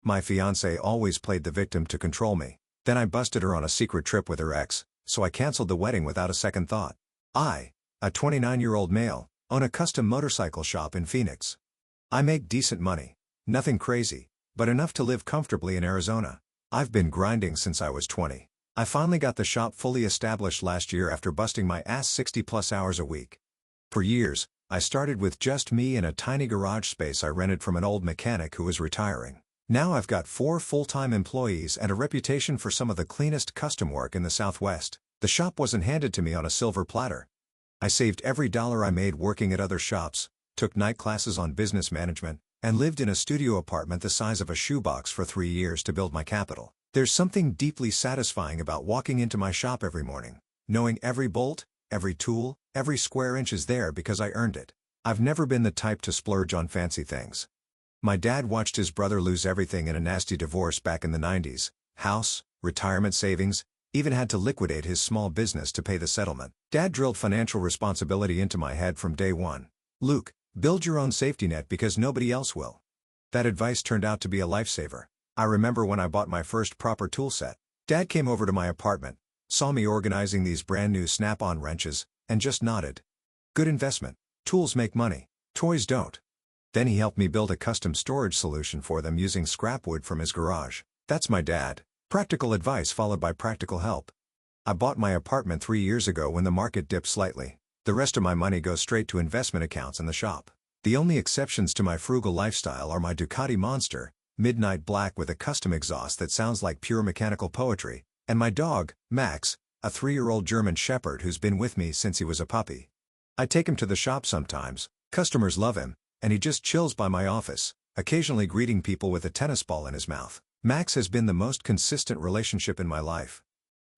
My fiancée always played the victim to control me. Then I busted her on a secret trip with her ex, so I canceled the wedding without a second thought. I, a 29-year-old male, own a custom motorcycle shop in Phoenix. I make decent money. Nothing crazy, but enough to live comfortably in Arizona. I've been grinding since I was 20. I finally got the shop fully established last year after busting my ass 60+ hours a week. For years, I started with just me and a tiny garage space I rented from an old mechanic who was retiring. Now I've got 4 full-time employees and a reputation for some of the cleanest custom work in the Southwest. The shop wasn't handed to me on a silver platter. I saved every dollar I made working at other shops, took night classes on business management, and lived in a studio apartment the size of a shoebox for 3 years to build my capital. There's something deeply satisfying about walking into my shop every morning, knowing every bolt, every tool, every square inch is there because I earned it. I've never been the type to splurge on fancy things. My dad watched his brother lose everything in a nasty divorce back in the 90s, house, retirement savings, even had to liquidate his small business to pay the settlement. Dad drilled financial responsibility into my head from day one. Luke, build your own safety net because nobody else will. That advice turned out to be a lifesaver. I remember when I bought my first proper tool set. Dad came over to my apartment, saw me organizing these brand new snap-on wrenches, and just nodded. Good investment. Tools make money. Toys don't. Then he helped me build a custom storage solution for them using scrap wood from his garage. That's my dad. Practical advice followed by practical help. I bought my apartment 3 years ago when the market dipped slightly. The rest of my money goes straight to investment accounts in the shop. The only exceptions to my frugal lifestyle are my Ducati Monster, midnight black with a custom exhaust that sounds like pure mechanical poetry, and my dog, Max, a 3-year-old German Shepherd who's been with me since he was a puppy. I take him to the shop sometimes, customers love him, and he just chills by my office, occasionally greeting people with a tennis ball in his mouth. Max has been the most consistent relationship in my life.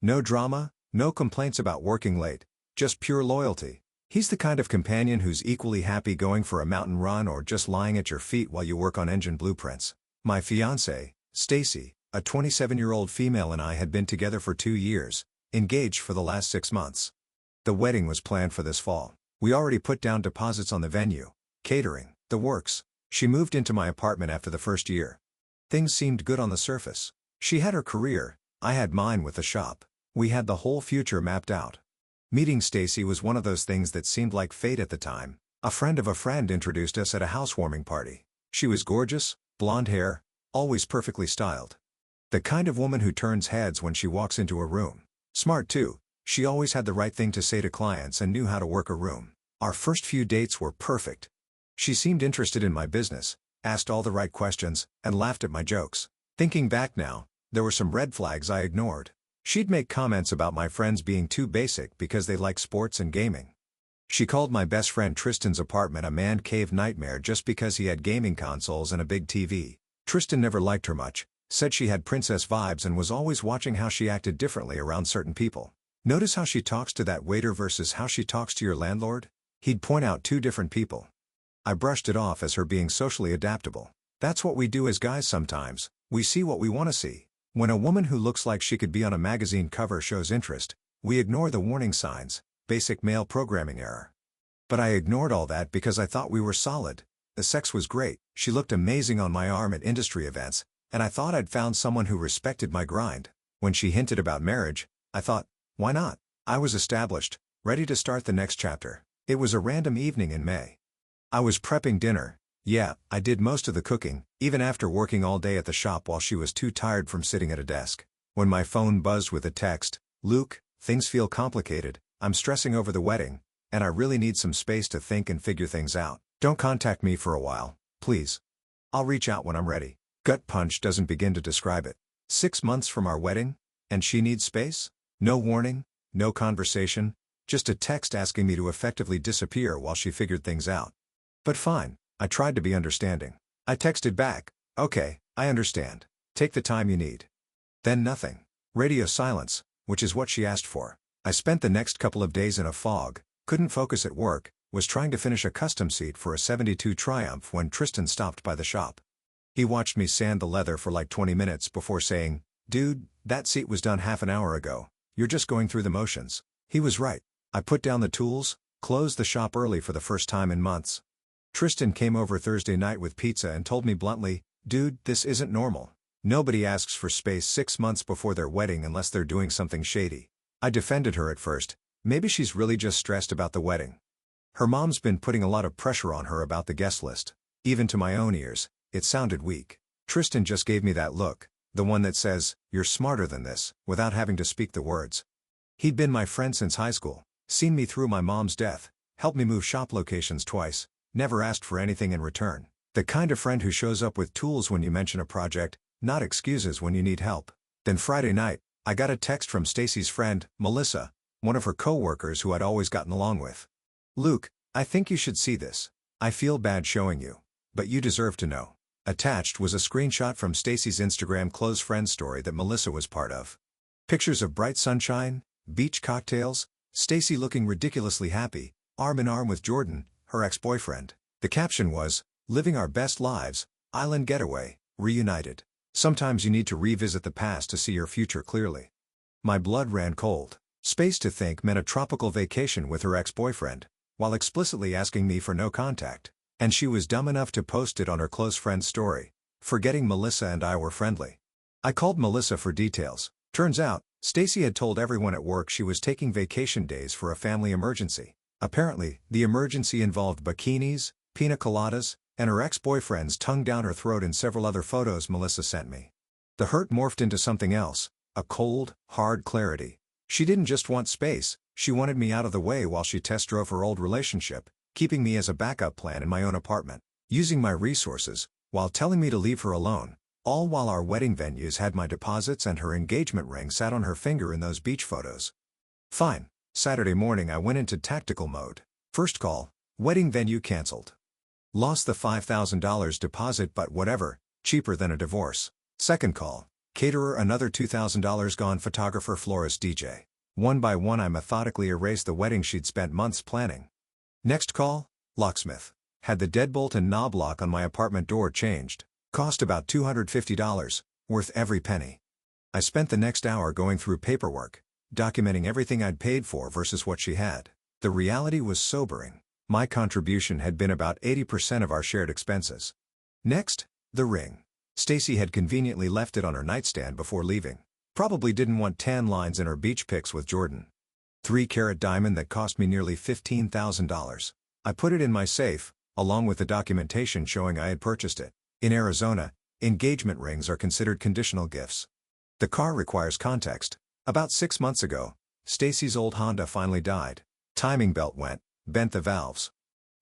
No drama, no complaints about working late, just pure loyalty. He's the kind of companion who's equally happy going for a mountain run or just lying at your feet while you work on engine blueprints. My fiancée, Stacy, a 27-year-old female, and I had been together for 2 years, engaged for the last 6 months. The wedding was planned for this fall. We already put down deposits on the venue, catering, the works. She moved into my apartment after the first year. Things seemed good on the surface. She had her career, I had mine with the shop. We had the whole future mapped out. Meeting Stacy was one of those things that seemed like fate at the time. A friend of a friend introduced us at a housewarming party. She was gorgeous, blonde hair, always perfectly styled. The kind of woman who turns heads when she walks into a room. Smart too, she always had the right thing to say to clients and knew how to work a room. Our first few dates were perfect. She seemed interested in my business, asked all the right questions, and laughed at my jokes. Thinking back now, there were some red flags I ignored. She'd make comments about my friends being too basic because they like sports and gaming. She called my best friend Tristan's apartment a man cave nightmare just because he had gaming consoles and a big TV. Tristan never liked her much, said she had princess vibes and was always watching how she acted differently around certain people. Notice how she talks to that waiter versus how she talks to your landlord? He'd point out 2 different people. I brushed it off as her being socially adaptable. That's what we do as guys sometimes, we see what we want to see. When a woman who looks like she could be on a magazine cover shows interest, we ignore the warning signs, basic male programming error. But I ignored all that because I thought we were solid. The sex was great, she looked amazing on my arm at industry events, and I thought I'd found someone who respected my grind. When she hinted about marriage, I thought, why not? I was established, ready to start the next chapter. It was a random evening in May. I was prepping dinner. Yeah, I did most of the cooking, even after working all day at the shop while she was too tired from sitting at a desk. When my phone buzzed with a text, "Luke, things feel complicated, I'm stressing over the wedding, and I really need some space to think and figure things out. Don't contact me for a while, please. I'll reach out when I'm ready." Gut punch doesn't begin to describe it. 6 months from our wedding, and she needs space? No warning, no conversation, just a text asking me to effectively disappear while she figured things out. But fine, I tried to be understanding. I texted back, "Okay, I understand. Take the time you need." Then nothing. Radio silence, which is what she asked for. I spent the next couple of days in a fog, couldn't focus at work, was trying to finish a custom seat for a '72 Triumph when Tristan stopped by the shop. He watched me sand the leather for like 20 minutes before saying, "Dude, that seat was done half an hour ago. You're just going through the motions." He was right. I put down the tools, closed the shop early for the first time in months. Tristan came over Thursday night with pizza and told me bluntly, Dude, this isn't normal. Nobody asks for space 6 months before their wedding unless they're doing something shady. I defended her at first. Maybe she's really just stressed about the wedding. Her mom's been putting a lot of pressure on her about the guest list. Even to my own ears, it sounded weak. Tristan just gave me that look, the one that says, "You're smarter than this," without having to speak the words. He'd been my friend since high school, seen me through my mom's death, helped me move shop locations twice, never asked for anything in return. The kind of friend who shows up with tools when you mention a project, not excuses when you need help. Then Friday night, I got a text from Stacy's friend, Melissa, one of her co-workers who I'd always gotten along with. "Luke, I think you should see this. I feel bad showing you, but you deserve to know." Attached was a screenshot from Stacy's Instagram close friend story that Melissa was part of. Pictures of bright sunshine, beach cocktails, Stacy looking ridiculously happy, arm in arm with Jordan, her ex-boyfriend. The caption was, "Living our best lives, island getaway, reunited." Sometimes you need to revisit the past to see your future clearly. My blood ran cold. Space to think meant a tropical vacation with her ex-boyfriend, while explicitly asking me for no contact. And she was dumb enough to post it on her close friend's story, forgetting Melissa and I were friendly. I called Melissa for details. Turns out, Stacy had told everyone at work she was taking vacation days for a family emergency. Apparently, the emergency involved bikinis, pina coladas, and her ex-boyfriend's tongue down her throat in several other photos Melissa sent me. The hurt morphed into something else, a cold, hard clarity. She didn't just want space, she wanted me out of the way while she test drove her old relationship, keeping me as a backup plan in my own apartment, using my resources, while telling me to leave her alone, all while our wedding venues had my deposits and her engagement ring sat on her finger in those beach photos. Fine. Saturday morning I went into tactical mode. First call, wedding venue canceled. Lost the $5,000 deposit but whatever, cheaper than a divorce. Second call, caterer another $2,000 gone, photographer, florist, DJ. One by one I methodically erased the wedding she'd spent months planning. Next call, locksmith. Had the deadbolt and knob lock on my apartment door changed. Cost about $250, worth every penny. I spent the next hour going through paperwork, documenting everything I'd paid for versus what she had. The reality was sobering. My contribution had been about 80% of our shared expenses. Next, the ring. Stacy had conveniently left it on her nightstand before leaving. Probably didn't want tan lines in her beach pics with Jordan. 3-carat diamond that cost me nearly $15,000. I put it in my safe, along with the documentation showing I had purchased it. In Arizona, engagement rings are considered conditional gifts. The car requires context. About 6 months ago, Stacy's old Honda finally died. Timing belt went, bent the valves.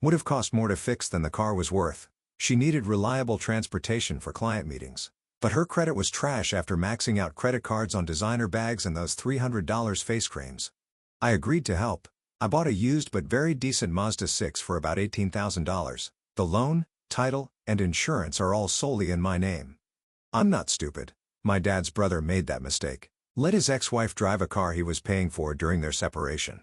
Would have cost more to fix than the car was worth. She needed reliable transportation for client meetings. But her credit was trash after maxing out credit cards on designer bags and those $300 face creams. I agreed to help. I bought a used but very decent Mazda 6 for about $18,000. The loan, title, and insurance are all solely in my name. I'm not stupid. My dad's brother made that mistake. Let his ex-wife drive a car he was paying for during their separation.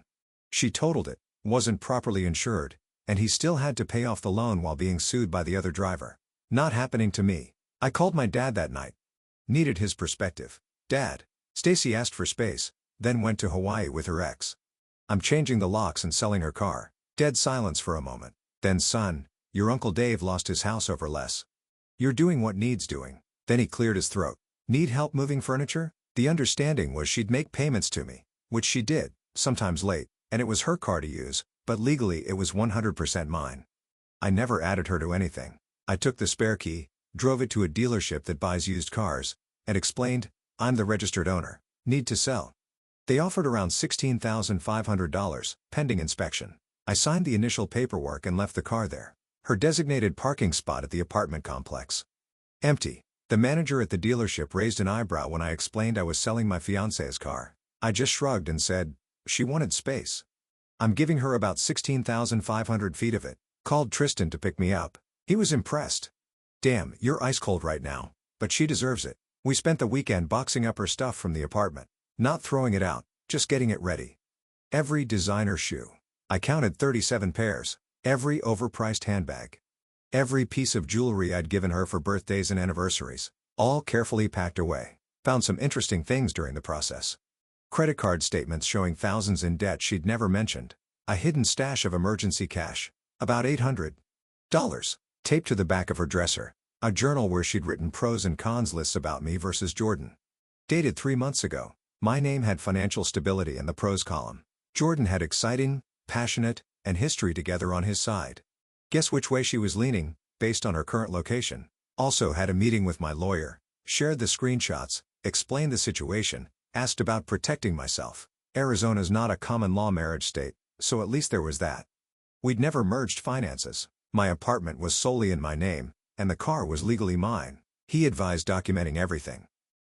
She totaled it, wasn't properly insured, and he still had to pay off the loan while being sued by the other driver. Not happening to me. I called my dad that night. Needed his perspective. "Dad, Stacy asked for space, then went to Hawaii with her ex. I'm changing the locks and selling her car." Dead silence for a moment. Then, "Son, your Uncle Dave lost his house over less. You're doing what needs doing." Then he cleared his throat. "Need help moving furniture?" The understanding was she'd make payments to me, which she did, sometimes late, and it was her car to use, but legally it was 100% mine. I never added her to anything. I took the spare key, drove it to a dealership that buys used cars, and explained, "I'm the registered owner. Need to sell." They offered around $16,500, pending inspection. I signed the initial paperwork and left the car there. Her designated parking spot at the apartment complex. Empty. The manager at the dealership raised an eyebrow when I explained I was selling my fiancée's car. I just shrugged and said, "She wanted space. I'm giving her about 16,500 feet of it." Called Tristan to pick me up. He was impressed. "Damn, you're ice cold right now, but she deserves it." We spent the weekend boxing up her stuff from the apartment. Not throwing it out, just getting it ready. Every designer shoe. I counted 37 pairs. Every overpriced handbag. Every piece of jewelry I'd given her for birthdays and anniversaries. All carefully packed away. Found some interesting things during the process. Credit card statements showing thousands in debt she'd never mentioned. A hidden stash of emergency cash. About $800. Taped to the back of her dresser. A journal where she'd written pros and cons lists about me versus Jordan. Dated 3 months ago. My name had financial stability in the pros column. Jordan had exciting, passionate, and history together on his side. Guess which way she was leaning, based on her current location. Also had a meeting with my lawyer, shared the screenshots, explained the situation, asked about protecting myself. Arizona's not a common law marriage state, so at least there was that. We'd never merged finances. My apartment was solely in my name, and the car was legally mine. He advised documenting everything.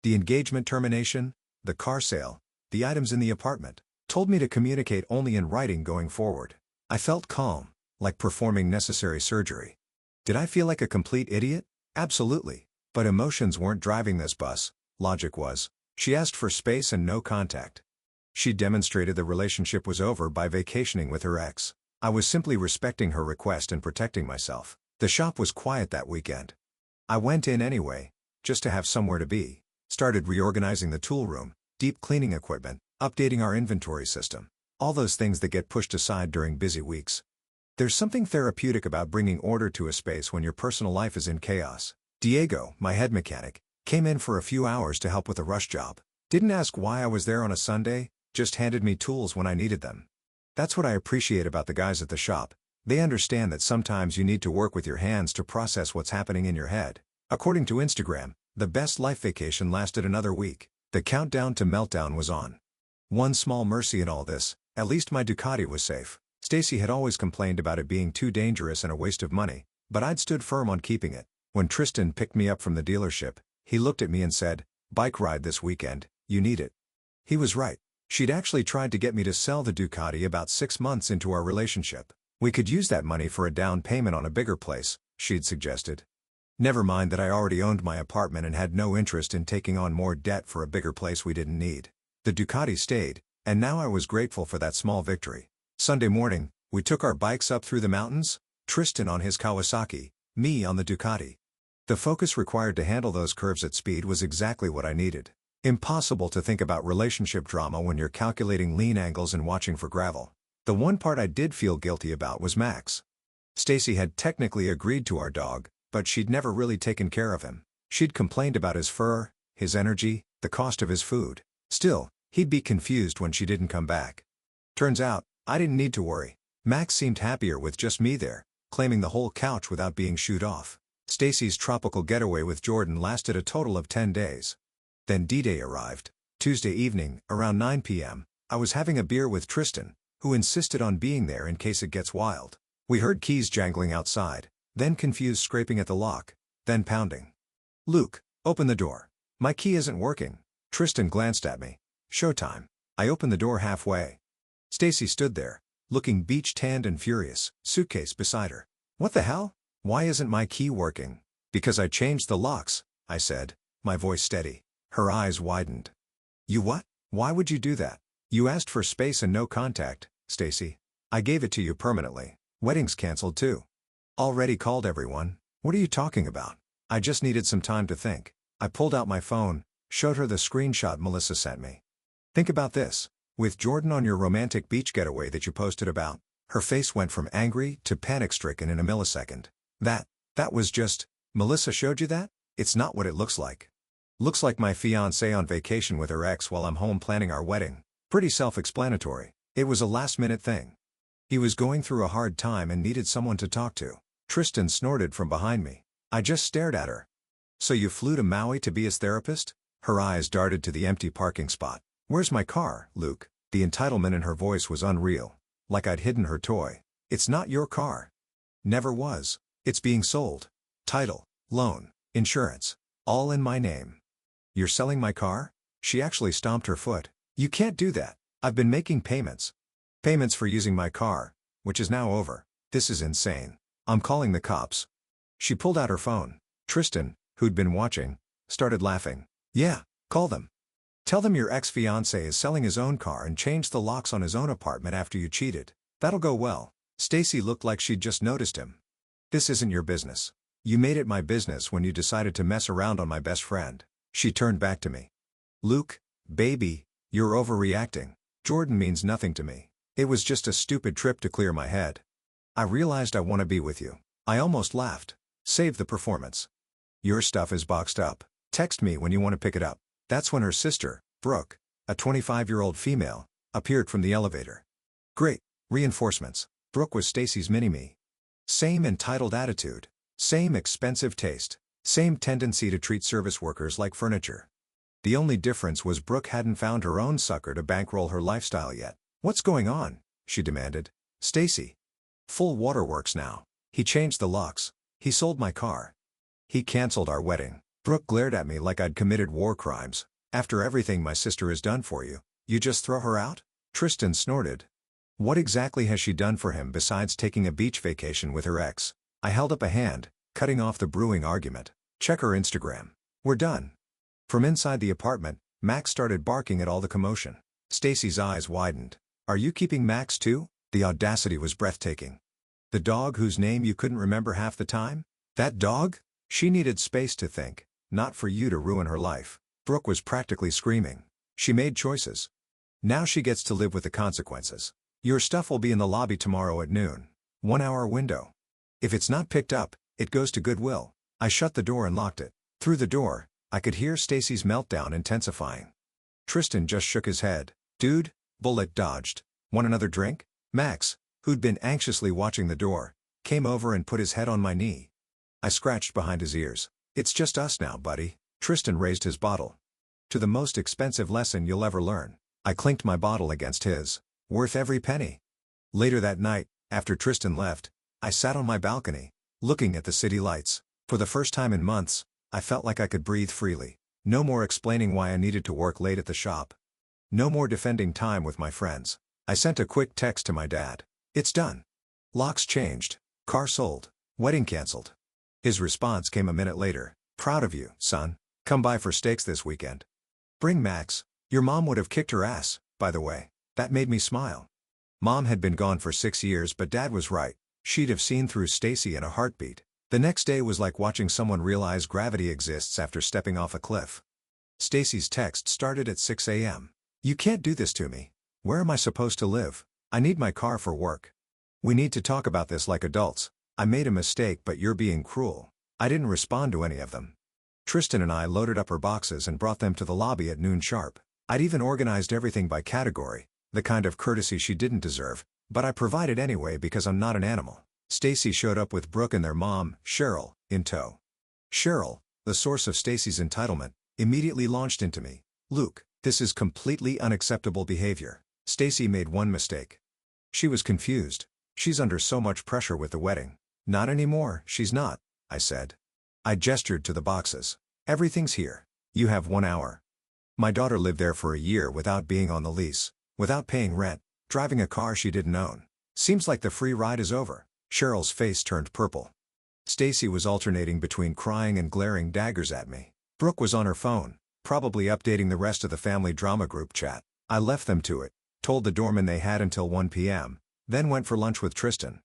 The engagement termination, the car sale, the items in the apartment. Told me to communicate only in writing going forward. I felt calm, like performing necessary surgery. Did I feel like a complete idiot? Absolutely. But emotions weren't driving this bus, logic was. She asked for space and no contact. She demonstrated the relationship was over by vacationing with her ex. I was simply respecting her request and protecting myself. The shop was quiet that weekend. I went in anyway, just to have somewhere to be. Started reorganizing the tool room, deep cleaning equipment, updating our inventory system. All those things that get pushed aside during busy weeks. There's something therapeutic about bringing order to a space when your personal life is in chaos. Diego, my head mechanic, came in for a few hours to help with a rush job. Didn't ask why I was there on a Sunday, just handed me tools when I needed them. That's what I appreciate about the guys at the shop. They understand that sometimes you need to work with your hands to process what's happening in your head. According to Instagram, the best life vacation lasted another week. The countdown to meltdown was on. One small mercy in all this, at least my Ducati was safe. Stacy had always complained about it being too dangerous and a waste of money, but I'd stood firm on keeping it. When Tristan picked me up from the dealership, he looked at me and said, "Bike ride this weekend, you need it." He was right. She'd actually tried to get me to sell the Ducati about 6 months into our relationship. We could use that money for a down payment on a bigger place, she'd suggested. Never mind that I already owned my apartment and had no interest in taking on more debt for a bigger place we didn't need. The Ducati stayed, and now I was grateful for that small victory. Sunday morning, we took our bikes up through the mountains, Tristan on his Kawasaki, me on the Ducati. The focus required to handle those curves at speed was exactly what I needed. Impossible to think about relationship drama when you're calculating lean angles and watching for gravel. The one part I did feel guilty about was Max. Stacy had technically agreed to our dog, but she'd never really taken care of him. She'd complained about his fur, his energy, the cost of his food. Still, he'd be confused when she didn't come back. Turns out, I didn't need to worry. Max seemed happier with just me there, claiming the whole couch without being shooed off. Stacy's tropical getaway with Jordan lasted a total of 10 days. Then D-Day arrived. Tuesday evening, around 9 p.m., I was having a beer with Tristan, who insisted on being there in case it gets wild. We heard keys jangling outside, then confused scraping at the lock, then pounding. "Luke, open the door. My key isn't working." Tristan glanced at me. "Showtime." I opened the door halfway. Stacy stood there, looking beach-tanned and furious, suitcase beside her. "What the hell? Why isn't my key working?" "Because I changed the locks," I said, my voice steady. Her eyes widened. "You what? Why would you do that? You asked for space and no contact, Stacy. I gave it to you permanently. Wedding's canceled too." "Already called everyone." "What are you talking about?" "I just needed some time to think." I pulled out my phone, showed her the screenshot Melissa sent me. "Think about this. With Jordan on your romantic beach getaway that you posted about." Her face went from angry to panic-stricken in a millisecond. That was just, Melissa showed you that? It's not what it looks like." "Looks like my fiancée on vacation with her ex while I'm home planning our wedding." Pretty self-explanatory. It was a last-minute thing. He was going through a hard time and needed someone to talk to. Tristan snorted from behind me. I just stared at her. "So you flew to Maui to be his therapist?" Her eyes darted to the empty parking spot. "Where's my car, Luke?" The entitlement in her voice was unreal. Like I'd hidden her toy. "It's not your car." "Never was. It's being sold. Title, loan, insurance. All in my name." "You're selling my car?" She actually stomped her foot. "You can't do that. I've been making payments." "Payments for using my car, which is now over. This is insane. I'm calling the cops." She pulled out her phone. Tristan, who'd been watching, started laughing. "Yeah, call them. Tell them your ex-fiancé is selling his own car and changed the locks on his own apartment after you cheated. That'll go well." Stacy looked like she'd just noticed him. "This isn't your business. You made it my business when you decided to mess around on my best friend." She turned back to me. "Luke, baby, you're overreacting. Jordan means nothing to me. It was just a stupid trip to clear my head. I realized I want to be with you." I almost laughed. Save the performance. Your stuff is boxed up. Text me when you want to pick it up. That's when her sister, Brooke, a 25-year-old female, appeared from the elevator. Great. Reinforcements. Brooke was Stacy's mini-me. Same entitled attitude. Same expensive taste. Same tendency to treat service workers like furniture. The only difference was Brooke hadn't found her own sucker to bankroll her lifestyle yet. What's going on? She demanded. Stacy. Full waterworks now. He changed the locks. He sold my car. He canceled our wedding. Brooke glared at me like I'd committed war crimes. After everything my sister has done for you, you just throw her out? Tristan snorted. What exactly has she done for him besides taking a beach vacation with her ex? I held up a hand, cutting off the brewing argument. Check her Instagram. We're done. From inside the apartment, Max started barking at all the commotion. Stacy's eyes widened. Are you keeping Max too? The audacity was breathtaking. The dog whose name you couldn't remember half the time? That dog? She needed space to think, not for you to ruin her life. Brooke was practically screaming. She made choices. Now she gets to live with the consequences. Your stuff will be in the lobby tomorrow at noon. 1-hour window. If it's not picked up, it goes to Goodwill. I shut the door and locked it. Through the door, I could hear Stacy's meltdown intensifying. Tristan just shook his head. Dude, bullet dodged. Want another drink? Max, who'd been anxiously watching the door, came over and put his head on my knee. I scratched behind his ears. It's just us now, buddy. Tristan raised his bottle. To the most expensive lesson you'll ever learn. I clinked my bottle against his. Worth every penny. Later that night, after Tristan left, I sat on my balcony, looking at the city lights. For the first time in months, I felt like I could breathe freely. No more explaining why I needed to work late at the shop. No more defending time with my friends. I sent a quick text to my dad. It's done. Locks changed. Car sold. Wedding canceled. His response came a minute later. Proud of you, son. Come by for steaks this weekend. Bring Max. Your mom would have kicked her ass, by the way. That made me smile. Mom had been gone for 6 years, but Dad was right. She'd have seen through Stacy in a heartbeat. The next day was like watching someone realize gravity exists after stepping off a cliff. Stacy's text started at 6 a.m. You can't do this to me. Where am I supposed to live? I need my car for work. We need to talk about this like adults. I made a mistake, but you're being cruel. I didn't respond to any of them. Tristan and I loaded up her boxes and brought them to the lobby at noon sharp. I'd even organized everything by category, the kind of courtesy she didn't deserve, but I provided anyway because I'm not an animal. Stacy showed up with Brooke and their mom, Cheryl, in tow. Cheryl, the source of Stacy's entitlement, immediately launched into me. Luke, this is completely unacceptable behavior. Stacy made one mistake. She was confused. She's under so much pressure with the wedding. Not anymore, she's not, I said. I gestured to the boxes. Everything's here. You have 1 hour. My daughter lived there for a year without being on the lease, without paying rent, driving a car she didn't own. Seems like the free ride is over. Cheryl's face turned purple. Stacy was alternating between crying and glaring daggers at me. Brooke was on her phone, probably updating the rest of the family drama group chat. I left them to it, told the doorman they had until 1 p.m., then went for lunch with Tristan.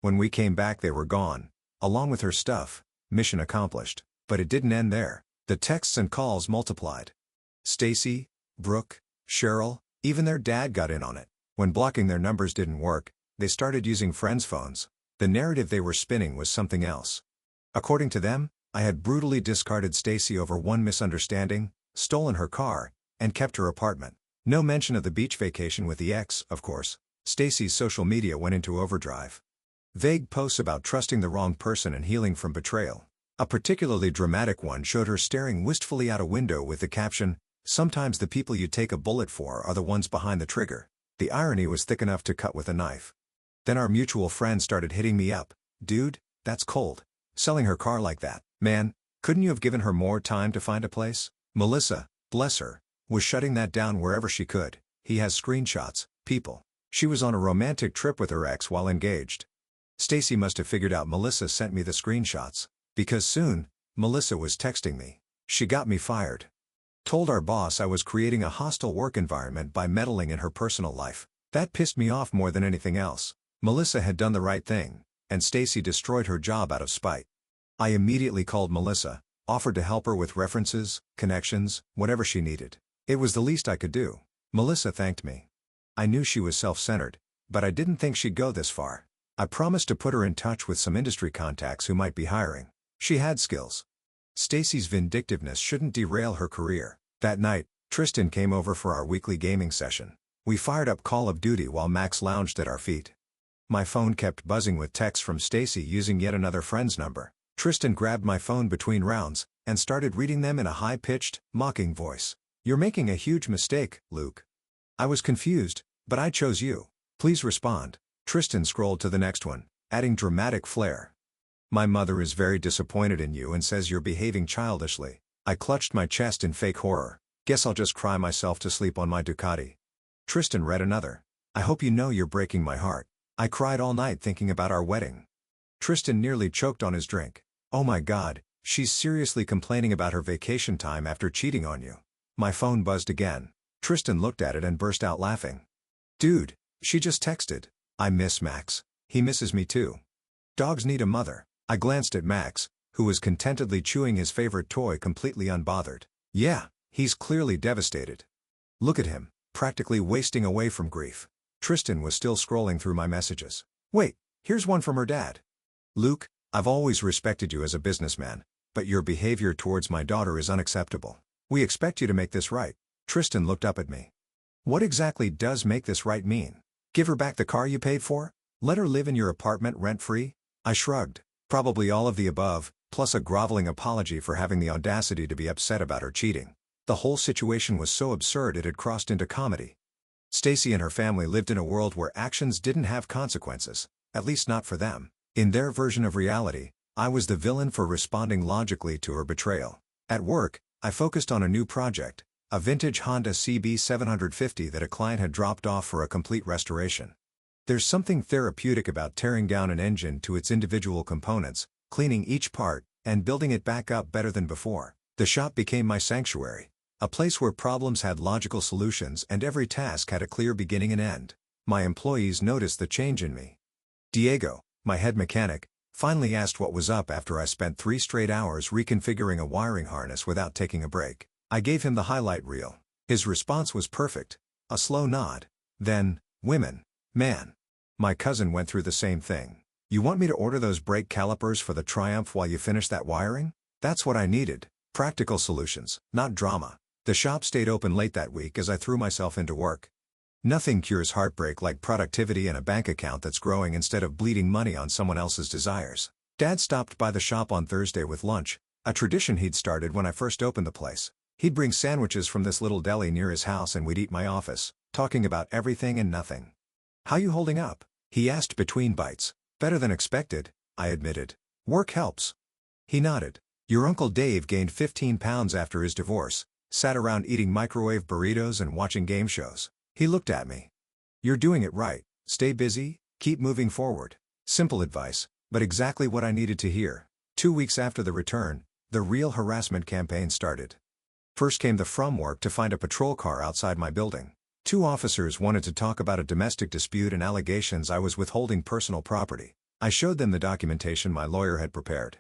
When we came back they were gone, along with her stuff. Mission accomplished. But it didn't end there. The texts and calls multiplied. Stacy, Brooke, Cheryl, even their dad got in on it. When blocking their numbers didn't work, they started using friends' phones. The narrative they were spinning was something else. According to them, I had brutally discarded Stacy over one misunderstanding, stolen her car, and kept her apartment. No mention of the beach vacation with the ex, of course. Stacy's social media went into overdrive. Vague posts about trusting the wrong person and healing from betrayal. A particularly dramatic one showed her staring wistfully out a window with the caption, "Sometimes the people you take a bullet for are the ones behind the trigger." The irony was thick enough to cut with a knife. Then our mutual friend started hitting me up. Dude, that's cold. Selling her car like that. Man, couldn't you have given her more time to find a place? Melissa, bless her, was shutting that down wherever she could. He has screenshots, people. She was on a romantic trip with her ex while engaged. Stacy must have figured out Melissa sent me the screenshots. Because soon, Melissa was texting me. She got me fired. Told our boss I was creating a hostile work environment by meddling in her personal life. That pissed me off more than anything else. Melissa had done the right thing, and Stacy destroyed her job out of spite. I immediately called Melissa, offered to help her with references, connections, whatever she needed. It was the least I could do. Melissa thanked me. I knew she was self-centered, but I didn't think she'd go this far. I promised to put her in touch with some industry contacts who might be hiring. She had skills. Stacy's vindictiveness shouldn't derail her career. That night, Tristan came over for our weekly gaming session. We fired up Call of Duty while Max lounged at our feet. My phone kept buzzing with texts from Stacy using yet another friend's number. Tristan grabbed my phone between rounds and started reading them in a high-pitched, mocking voice. "You're making a huge mistake, Luke." I was confused, but I chose you. "Please respond." Tristan scrolled to the next one, adding dramatic flair. "My mother is very disappointed in you and says you're behaving childishly." I clutched my chest in fake horror. "Guess I'll just cry myself to sleep on my Ducati." Tristan read another. "I hope you know you're breaking my heart. I cried all night thinking about our wedding." Tristan nearly choked on his drink. "Oh my God, she's seriously complaining about her vacation time after cheating on you." My phone buzzed again. Tristan looked at it and burst out laughing. "Dude, she just texted. I miss Max. He misses me too. Dogs need a mother." I glanced at Max, who was contentedly chewing his favorite toy completely unbothered. "Yeah, he's clearly devastated. Look at him, practically wasting away from grief." Tristan was still scrolling through my messages. "Wait, here's one from her dad. Luke, I've always respected you as a businessman, but your behavior towards my daughter is unacceptable. We expect you to make this right." Tristan looked up at me. "What exactly does make this right mean? Give her back the car you paid for? Let her live in your apartment rent-free?" I shrugged. "Probably all of the above, plus a groveling apology for having the audacity to be upset about her cheating." The whole situation was so absurd it had crossed into comedy. Stacy and her family lived in a world where actions didn't have consequences, at least not for them. In their version of reality, I was the villain for responding logically to her betrayal. At work, I focused on a new project, a vintage Honda CB750 that a client had dropped off for a complete restoration. There's something therapeutic about tearing down an engine to its individual components, cleaning each part, and building it back up better than before. The shop became my sanctuary, a place where problems had logical solutions and every task had a clear beginning and end. My employees noticed the change in me. Diego, my head mechanic, finally asked what was up after I spent 3 straight hours reconfiguring a wiring harness without taking a break. I gave him the highlight reel. His response was perfect. A slow nod. Then, "Women. Man." My cousin went through the same thing. "You want me to order those brake calipers for the Triumph while you finish that wiring?" That's what I needed. Practical solutions, not drama. The shop stayed open late that week as I threw myself into work. Nothing cures heartbreak like productivity and a bank account that's growing instead of bleeding money on someone else's desires. Dad stopped by the shop on Thursday with lunch, a tradition he'd started when I first opened the place. He'd bring sandwiches from this little deli near his house and we'd eat my office, talking about everything and nothing. "How you holding up?" he asked between bites. "Better than expected," I admitted. "Work helps." He nodded. "Your Uncle Dave gained 15 pounds after his divorce, sat around eating microwave burritos and watching game shows." He looked at me. "You're doing it right. Stay busy, keep moving forward." Simple advice, but exactly what I needed to hear. 2 weeks after the return, the real harassment campaign started. First came the from work to find a patrol car outside my building. 2 officers wanted to talk about a domestic dispute and allegations I was withholding personal property. I showed them the documentation my lawyer had prepared.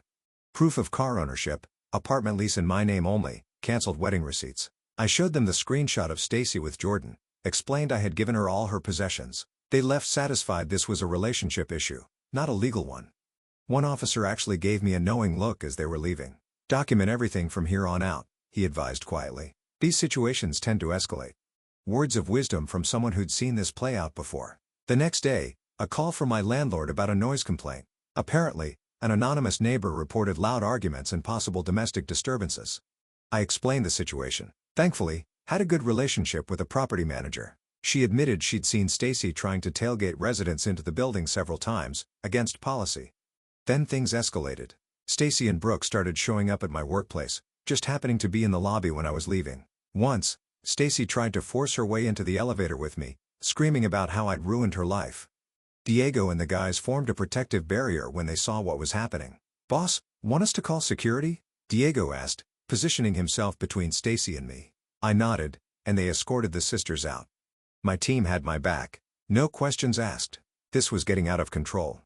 Proof of car ownership, apartment lease in my name only, canceled wedding receipts. I showed them the screenshot of Stacy with Jordan, explained I had given her all her possessions. They left satisfied this was a relationship issue, not a legal one. One officer actually gave me a knowing look as they were leaving. "Document everything from here on out," he advised quietly. "These situations tend to escalate." Words of wisdom from someone who'd seen this play out before. The next day, a call from my landlord about a noise complaint. Apparently, an anonymous neighbor reported loud arguments and possible domestic disturbances. I explained the situation. Thankfully, had a good relationship with the property manager. She admitted she'd seen Stacy trying to tailgate residents into the building several times, against policy. Then things escalated. Stacy and Brooke started showing up at my workplace, just happening to be in the lobby when I was leaving. Once, Stacy tried to force her way into the elevator with me, screaming about how I'd ruined her life. Diego and the guys formed a protective barrier when they saw what was happening. "Boss, want us to call security?" Diego asked, positioning himself between Stacy and me. I nodded, and they escorted the sisters out. My team had my back. No questions asked. This was getting out of control.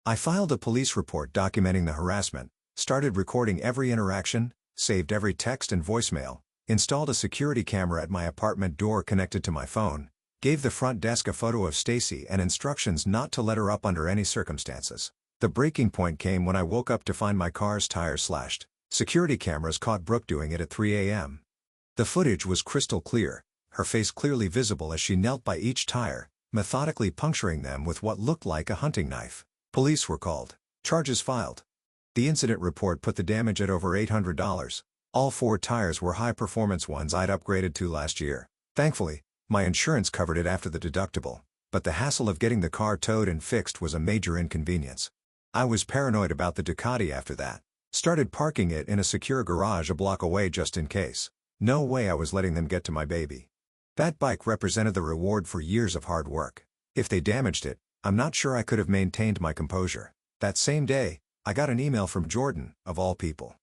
I filed a police report documenting the harassment, started recording every interaction, saved every text and voicemail, installed a security camera at my apartment door connected to my phone, gave the front desk a photo of Stacy and instructions not to let her up under any circumstances. The breaking point came when I woke up to find my car's tire slashed. Security cameras caught Brooke doing it at 3 a.m. The footage was crystal clear, her face clearly visible as she knelt by each tire, methodically puncturing them with what looked like a hunting knife. Police were called. Charges filed. The incident report put the damage at over $800. All 4 tires were high-performance ones I'd upgraded to last year. Thankfully, my insurance covered it after the deductible, but the hassle of getting the car towed and fixed was a major inconvenience. I was paranoid about the Ducati after that. Started parking it in a secure garage a block away just in case. No way I was letting them get to my baby. That bike represented the reward for years of hard work. If they damaged it, I'm not sure I could have maintained my composure. That same day, I got an email from Jordan, of all people.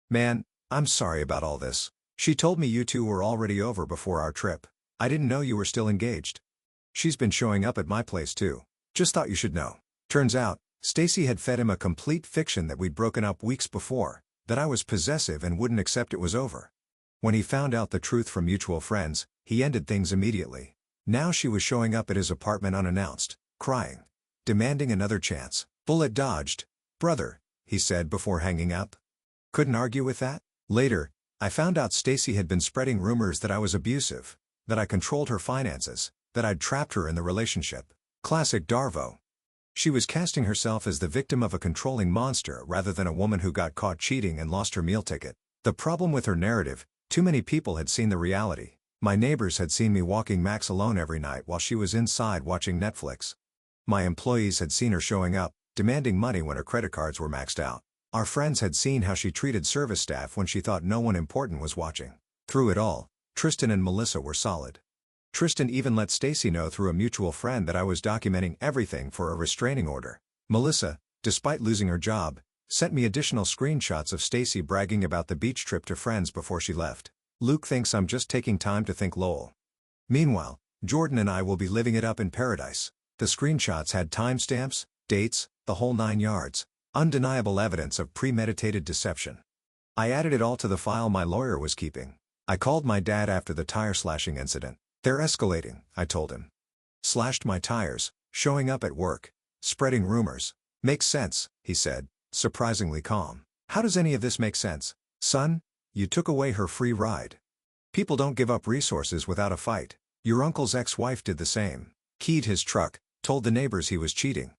"Man, I'm sorry about all this. She told me you two were already over before our trip. I didn't know you were still engaged. She's been showing up at my place too. Just thought you should know." Turns out, Stacy had fed him a complete fiction that we'd broken up weeks before, that I was possessive and wouldn't accept it was over. When he found out the truth from mutual friends, he ended things immediately. Now she was showing up at his apartment unannounced, crying, demanding another chance. Bullet dodged. "Brother," he said before hanging up. Couldn't argue with that. Later, I found out Stacy had been spreading rumors that I was abusive, that I controlled her finances, that I'd trapped her in the relationship. Classic Darvo. She was casting herself as the victim of a controlling monster rather than a woman who got caught cheating and lost her meal ticket. The problem with her narrative, too many people had seen the reality. My neighbors had seen me walking Max alone every night while she was inside watching Netflix. My employees had seen her showing up, demanding money when her credit cards were maxed out. Our friends had seen how she treated service staff when she thought no one important was watching. Through it all, Tristan and Melissa were solid. Tristan even let Stacy know through a mutual friend that I was documenting everything for a restraining order. Melissa, despite losing her job, sent me additional screenshots of Stacy bragging about the beach trip to friends before she left. "Luke thinks I'm just taking time to think lol." Meanwhile, Jordan and I will be living it up in paradise. The screenshots had timestamps, dates, the whole 9 yards. Undeniable evidence of premeditated deception. I added it all to the file my lawyer was keeping. I called my dad after the tire slashing incident. "They're escalating," I told him. "Slashed my tires, showing up at work, spreading rumors." "Makes sense," he said, surprisingly calm. "How does any of this make sense?" "Son, you took away her free ride. People don't give up resources without a fight. Your uncle's ex-wife did the same. Keyed his truck, told the neighbors he was cheating.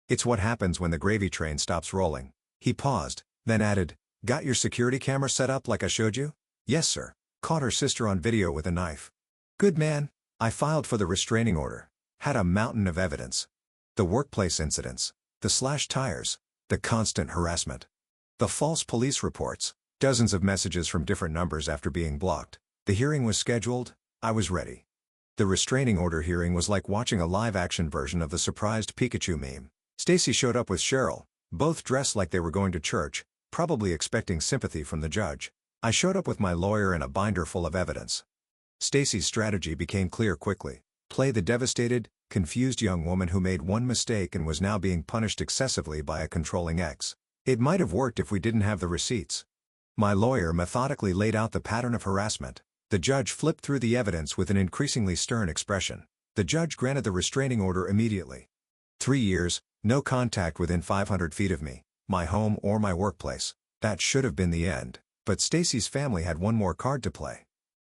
It's what happens when the gravy train stops rolling." He paused, then added, "Got your security camera set up like I showed you?" "Yes, sir. Caught her sister on video with a knife." "Good man." I filed for the restraining order. Had a mountain of evidence. The workplace incidents, the slashed tires, the constant harassment, the false police reports, dozens of messages from different numbers after being blocked. The hearing was scheduled. I was ready. The restraining order hearing was like watching a live-action version of the surprised Pikachu meme. Stacy showed up with Cheryl, both dressed like they were going to church, probably expecting sympathy from the judge. I showed up with my lawyer and a binder full of evidence. Stacy's strategy became clear quickly. Play the devastated, confused young woman who made one mistake and was now being punished excessively by a controlling ex. It might have worked if we didn't have the receipts. My lawyer methodically laid out the pattern of harassment. The judge flipped through the evidence with an increasingly stern expression. The judge granted the restraining order immediately. 3 years, no contact within 500 feet of me, my home or my workplace. That should have been the end. But Stacy's family had one more card to play.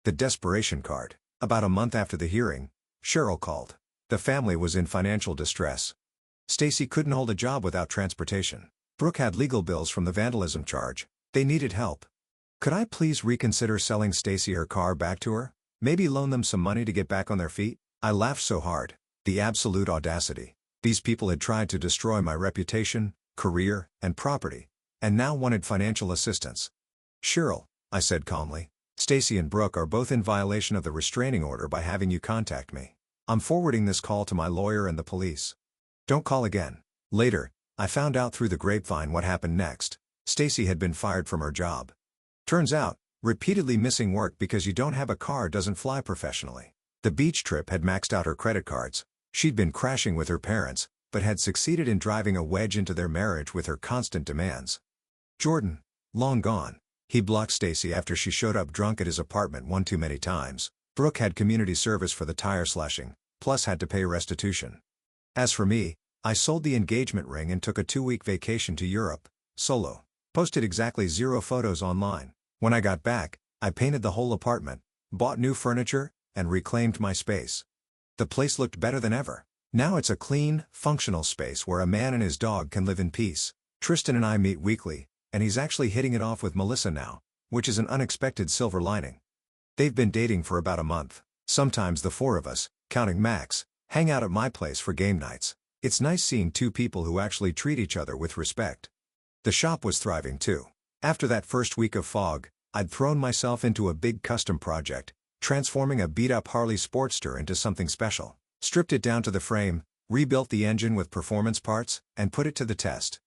The desperation card. About a month after the hearing, Cheryl called. The family was in financial distress. Stacy couldn't hold a job without transportation. Brooke had legal bills from the vandalism charge. They needed help. Could I please reconsider selling Stacy her car back to her? Maybe loan them some money to get back on their feet? I laughed so hard. The absolute audacity. These people had tried to destroy my reputation, career, and property, and now wanted financial assistance. "Cheryl," I said calmly, "Stacy and Brooke are both in violation of the restraining order by having you contact me. I'm forwarding this call to my lawyer and the police. Don't call again." Later, I found out through the grapevine what happened next. Stacy had been fired from her job. Turns out, repeatedly missing work because you don't have a car doesn't fly professionally. The beach trip had maxed out her credit cards. She'd been crashing with her parents, but had succeeded in driving a wedge into their marriage with her constant demands. Jordan, long gone. He blocked Stacy after she showed up drunk at his apartment one too many times. Brooke had community service for the tire slashing, plus had to pay restitution. As for me, I sold the engagement ring and took a 2-week vacation to Europe, solo. Posted exactly 0 photos online. When I got back, I painted the whole apartment, bought new furniture, and reclaimed my space. The place looked better than ever. Now it's a clean, functional space where a man and his dog can live in peace. Tristan and I meet weekly, and he's actually hitting it off with Melissa now, which is an unexpected silver lining. They've been dating for about a month. Sometimes the 4 of us, counting Max, hang out at my place for game nights. It's nice seeing 2 people who actually treat each other with respect. The shop was thriving too. After that first week of fog, I'd thrown myself into a big custom project, transforming a beat-up Harley Sportster into something special. Stripped it down to the frame, rebuilt the engine with performance parts, and put it to the test.